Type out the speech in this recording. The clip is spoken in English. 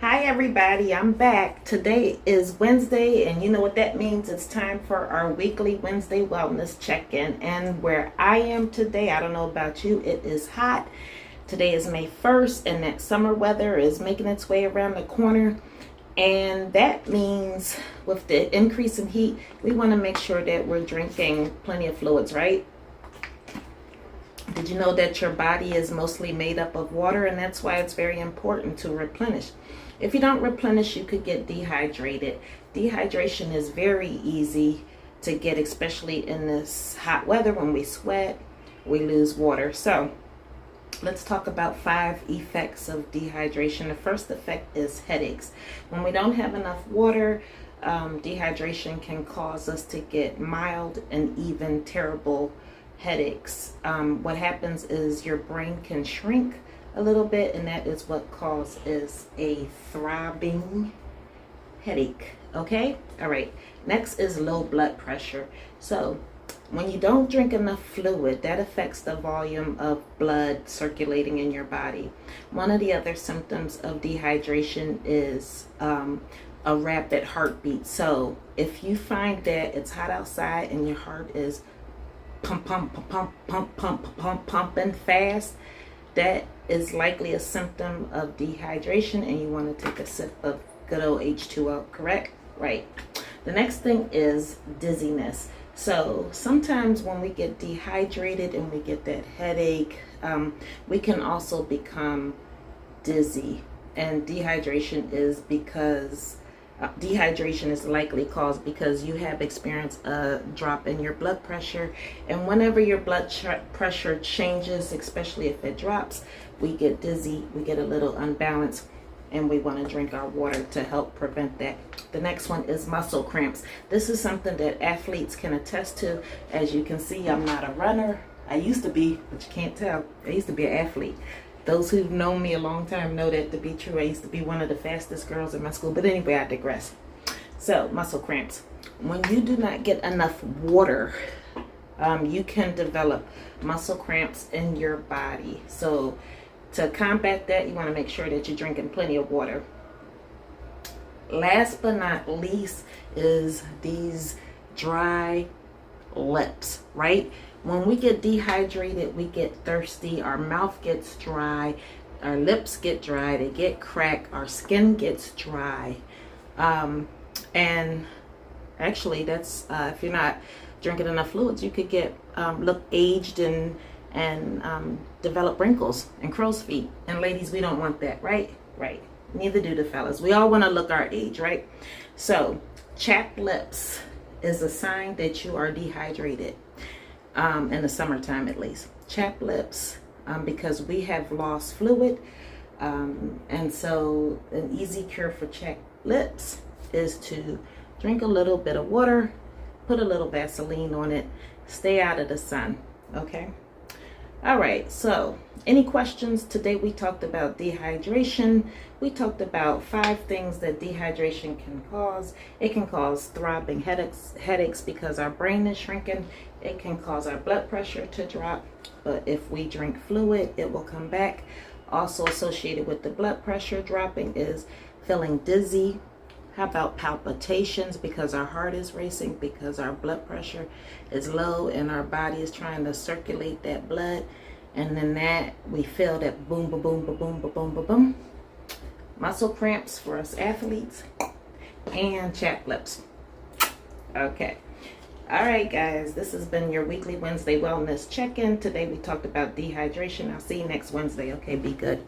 Hi everybody, I'm back. Today is Wednesday, and you know what that means. It's time for our weekly Wednesday wellness check-in. And where I am today, I don't know about you, it is hot. Today is May 1st, and that summer weather is making its way around the corner. And that means with the increase in heat, we want to make sure that we're drinking plenty of fluids, right? Did you know that your body is mostly made up of water, and that's why it's very important to replenish? If you don't replenish, you could get dehydrated. Dehydration is very easy to get, especially in this hot weather. When we sweat, we lose water. So let's talk about 5 effects of dehydration. The first effect is headaches. When we don't have enough water, dehydration can cause us to get mild and even terrible headaches. What happens is your brain can shrink a little bit, and that is what causes a throbbing headache. Okay, all right, next is low blood pressure. So when you don't drink enough fluid, that affects the volume of blood circulating in your body. One of the other symptoms of dehydration is a rapid heartbeat. So if you find that it's hot outside and your heart is pumping fast, that is likely a symptom of dehydration, and you want to take a sip of good old H2O, correct? Right. The next thing is dizziness. So sometimes when we get dehydrated and we get that headache, we can also become dizzy. And dehydration is likely caused because you have experienced a drop in your blood pressure. And whenever your blood pressure changes, especially if it drops, we get dizzy, we get a little unbalanced, and we want to drink our water to help prevent that. The next one is muscle cramps. This is something that athletes can attest to. As you can see, I'm not a runner. I used to be, but you can't tell. I used to be an athlete. Those who've known me a long time know that to be true. I used to be one of the fastest girls in my school. But anyway, I digress. So, muscle cramps. When you do not get enough water, you can develop muscle cramps in your body. So, to combat that, you want to make sure that you're drinking plenty of water. Last but not least is these dry lips, right? When we get dehydrated, we get thirsty, our mouth gets dry, our lips get dry, they get cracked, our skin gets dry. And actually, that's if you're not drinking enough fluids, you could get look aged and develop wrinkles and crow's feet. And ladies, we don't want that, right? Right. Neither do the fellas. We all want to look our age, right? So chapped lips is a sign that you are dehydrated. In the summertime, at least. Chapped lips, because we have lost fluid, and so an easy cure for chapped lips is to drink a little bit of water, put a little Vaseline on it, stay out of the sun. Okay. All right, so any questions? Today we talked about dehydration. We talked about 5 things that dehydration can cause. It can cause throbbing headaches because our brain is shrinking. It can cause our blood pressure to drop, but if we drink fluid, it will come back. Also associated with the blood pressure dropping is feeling dizzy. How about palpitations, because our heart is racing, because our blood pressure is low and our body is trying to circulate that blood. And then that we feel that boom, boom, boom, boom, boom, boom, boom, boom. Muscle cramps for us athletes, and chapped lips. Okay. All right, guys, this has been your weekly Wednesday wellness check-in. Today we talked about dehydration. I'll see you next Wednesday. Okay, be good.